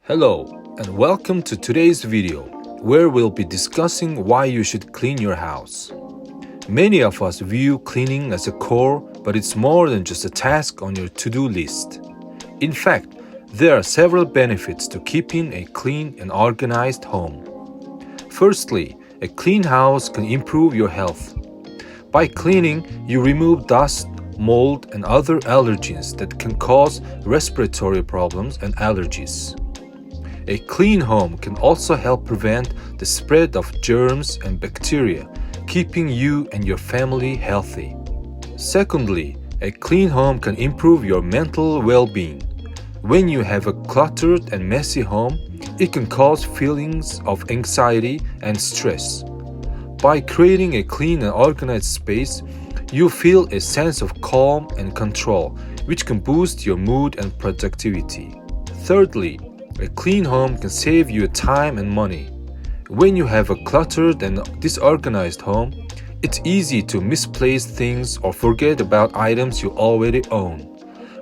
Hello and welcome to today's video where we'll be discussing why you should clean your house. Many of us view cleaning as a chore, but it's more than just a task on your to-do list. In fact, there are several benefits to keeping a clean and organized home. Firstly, a clean house can improve your health. By cleaning, you remove dust, mold, and other allergens that can cause respiratory problems and allergies. A clean home can also help prevent the spread of germs and bacteria, keeping you and your family healthy. Secondly, a clean home can improve your mental well-being. When you have a cluttered and messy home, it can cause feelings of anxiety and stress. By creating a clean and organized space, you feel a sense of calm and control, which can boost your mood and productivity. Thirdly, a clean home can save you time and money. When you have a cluttered and disorganized home, it's easy to misplace things or forget about items you already own.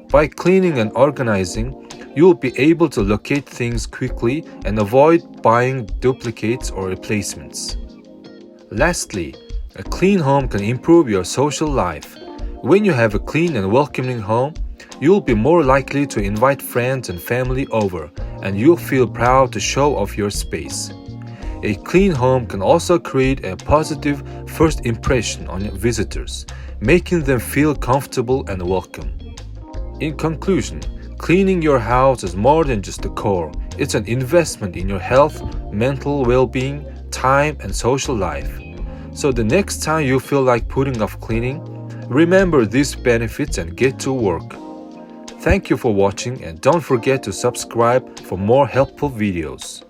By cleaning and organizing, you'll be able to locate things quickly and avoid buying duplicates or replacements. Lastly, a clean home can improve your social life. When you have a clean and welcoming home, you'll be more likely to invite friends and family over, and you'll feel proud to show off your space. A clean home can also create a positive first impression on visitors, making them feel comfortable and welcome. In conclusion, cleaning your house is more than just a chore. It's an investment in your health, mental well-being, time, and social life. So the next time you feel like putting off cleaning, remember these benefits and get to work. Thank you for watching and don't forget to subscribe for more helpful videos.